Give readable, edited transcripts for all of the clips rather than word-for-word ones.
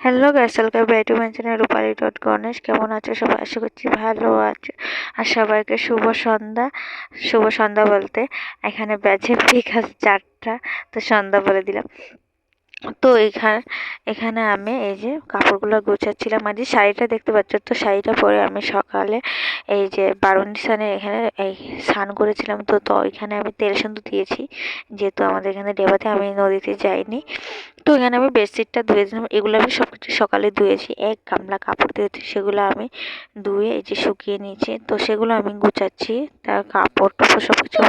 Hello guys, welcome back to my channel Rupali dot Ganesh. কেমন আছো সবাই? আশা করছি ভালো আছো। আর সবাইকে শুভ সন্ধ্যা। শুভ সন্ধ্যা বলতে এখানে বাজে বিকাল 4টা, তো সন্ধ্যা বলে দিলাম। তো এখানে আমি এই যে কাপড়গুলো গোছাচ্ছিলাম। আর যে শাড়িটা দেখতে পাচ্ছ, তো শাড়িটা পরে আমি সকালে এই যে বারুণিস্থানে এখানে এই স্নান করেছিলাম। তো এখানে আমি তেল সিন্দুর দিয়েছি, যেহেতু আমাদের এখানে ডেবাতে, আমি নদীতে যাইনি। তো এখানে আমি বেডশিটটা ধুয়ে দিলাম। এগুলো আমি সব কিছু সকালে ধুয়েছি। এক গামলা কাপড় দিয়েছি, সেগুলো আমি ধুয়ে এই যে শুকিয়ে নিয়েছি। তো সেগুলো আমি গুছাচ্ছি। তার কাপড় টাপড় সব কিছু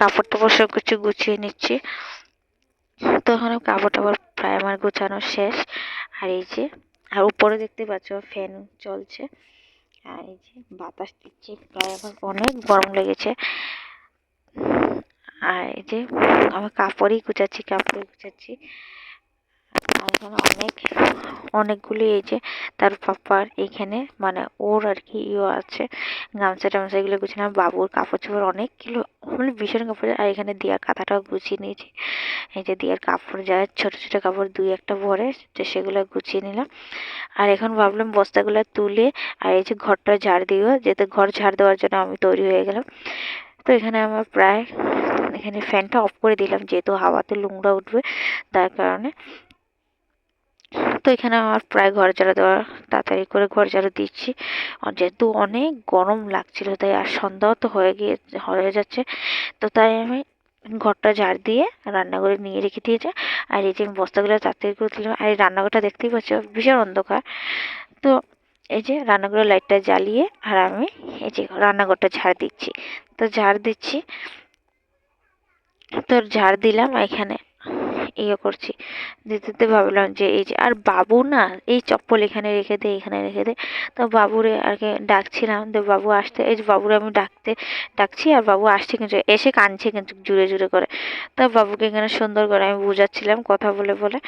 কাপড় টাপড় সব কিছু গুছিয়ে নিচ্ছি। তো এখন কাপড় টাপড় প্রায় আমার গোছানো শেষ। আর এই যে আর উপরে দেখতে পাচ্ছ ফ্যান চলছে, আর এই যে বাতাস দিচ্ছে। প্রায় আমার অনেক গরম লেগেছে। আর এই যে আমার কাপড়ই গুছাচ্ছি। আর এখানে অনেকগুলি এই যে তার পাপার এখানে মানে ওর আর কি আছে, গামছা টামছা এগুলো গুছিয়ে। বাবুর কাপড় চোপড় অনেক কিলো, মানে ভীষণ কাপড়। আর এখানে দিয়ার কাঁথাটাও গুছিয়ে নিয়েছি। এই যে দিয়ার কাপড় যা ছোট ছোট কাপড় দুই একটা ভরে, তো সেগুলো গুছিয়ে নিলাম। আর এখন ভাবলাম বস্তাগুলো তুলে আর এই যে ঘরটা ঝাড় দিব, যেহেতু ঘর ঝাড় দেওয়ার জন্য আমি তৈরি হয়ে গেলাম। তো এখানে আমার প্রায় এখানে ফ্যানটা অফ করে দিলাম, যেহেতু হাওয়াতে নোংরা উঠবে তার কারণে। তো এখানে আমার প্রায় ঘর ঝাড়ু দেওয়া, তাড়াতাড়ি করে ঘর ঝাড়ু দিচ্ছি। আর যেহেতু অনেক গরম লাগছিল, তাই আর সন্ধ্যাও তো হয়ে যাচ্ছে, তো তাই আমি ঘরটা ঝাড় দিয়ে রান্নাঘরে নিয়ে রেখে দিয়েছে। আর এই যে বস্তাগুলো তাড়াতাড়ি করে তুললাম। আর এই রান্নাঘরটা দেখতেই পাচ্ছ ভীষণ অন্ধকার। তো এই যে রান্নাঘরের লাইটটা জ্বালিয়ে আর আমি এই যে রান্নাঘরটা ঝাড় দিচ্ছি। তো ঝাড় দিলাম এখানে ইয়ে করছি। দিতে ভাবলাম যে এই যে আর বাবু না, এই চপ্পল এখানে রেখে দে। তো বাবুরে আর কি ডাকছিলাম, তো বাবু আসতে, এই যে বাবুরে আমি ডাকছি আর বাবু আসছে, কিন্তু এসে কাঁদছে কিন্তু জুড়ে জুড়ে করে। তো বাবুকে এখানে সুন্দর করে আমি বুঝাচ্ছিলাম কথা বলে বলে।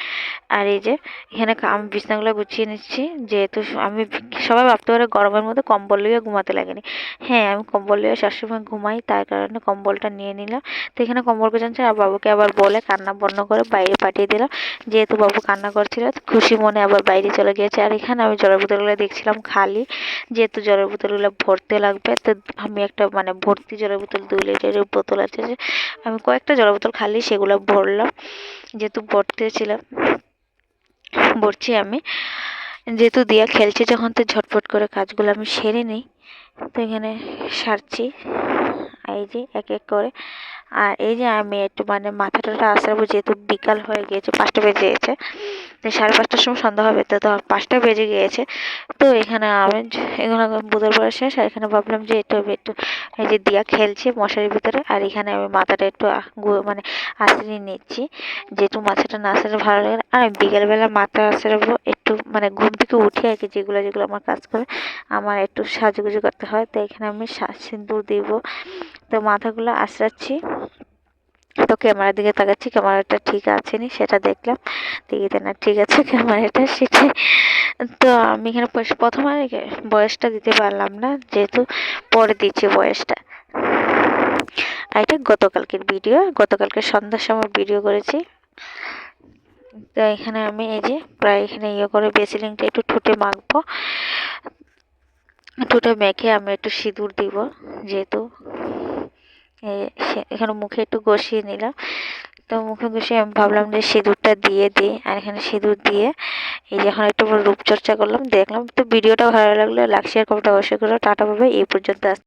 আর এই যে এখানে আমি বিছনাগুলো গুছিয়ে নিচ্ছি, যেহেতু আমি সবাই ভাবতে পারে গরমের মধ্যে কম্বল নিয়ে ঘুমাতে লাগেনি। হ্যাঁ, আমি কম্বল নিয়ে সবসময় ঘুমাই, তার কারণে কম্বলটা নিয়ে নিলাম। তো এখানে কম্বল গোছাচ্ছি আর বাবুকে আবার বলে কান্না বন্ধ করে বাইরে পাঠিয়ে দিলাম, যেহেতু বাবু কান্না করছিল। খুশি মনে আবার বাইরে চলে গিয়েছে। আর এখানে আমি জলের বোতলগুলো দেখছিলাম খালি, যেহেতু জলের বোতলগুলো ভরতে লাগবে। তো আমি একটা মানে ভর্তি জলের বোতল, 2 লিটারের বোতল আছে, যে আমি কয়েকটা জলের বোতল খালি সেগুলো ভরলাম, যেহেতু ভরছি আমি। যেহেতু দিয়া খেলছে যখন, তো ঝটপট করে কাজগুলো আমি সেরে নিই। তো এখানে সারছি এই যে এক এক করে। আর এই যে আমি একটু মানে মাথাটা আসাবো, যেহেতু বিকাল হয়ে গিয়েছে, 5টা বেজে গেছে। তো 5:30টার সময় সন্ধ্যা হবে, তো 5টা বেজে গিয়েছে। তো এখানে আমি এগুলো বুধবার পরে শেষ। আর এখানে ভাবলাম যে একটু এই যে দিয়া খেলছে মশারির ভিতরে, আর এখানে আমি মাথাটা একটু মানে আঁচড়িয়ে নিচ্ছি, যেহেতু মাথাটা না আসলে ভালো লাগে না। আর আমি বিকেলবেলা মাথা আঁচড়াবো একটু, মানে ঘুম থেকে উঠে আর কি, যেগুলো আমার কাজ করে আমার একটু সাজুগুজু করতে হয়। তো এখানে আমি সিঁদুর দিব। তো মাথাগুলো আঁচড়াচ্ছি, তো ক্যামেরার দিকে তাকাচ্ছি, ক্যামেরাটা ঠিক আছে নি সেটা দেখলাম, দেখিতে না ঠিক আছে ক্যামেরাটা, সেটাই। তো আমি এখানে প্রথমে বয়সটা দিতে পারলাম না, যেহেতু পরে দিচ্ছি বয়সটা। আর এটা গতকালকে সন্ধ্যার সময় ভিডিও করেছি। তো এখানে আমি এই যে প্রায় এখানে ইয়ে করে বেসিলিনটা একটু ঠোঁটে মাখবো। ঠোঁটে মেখে আমি একটু সিঁদুর দিব, যেহেতু এখানে মুখে একটু ঘষিয়ে নিলাম। তো মুখে ঘষে আমি ভাবলাম যে সিঁদুরটা দিয়ে দিই। আর এখানে সিঁদুর দিয়ে এই যে এখন একটু রূপচর্চা করলাম, দেখলাম। তো ভিডিওটা ভালো লাগলে লাইক শেয়ার কমেন্ট অবশ্যই করো। টাটা, বাই, এই পর্যন্ত।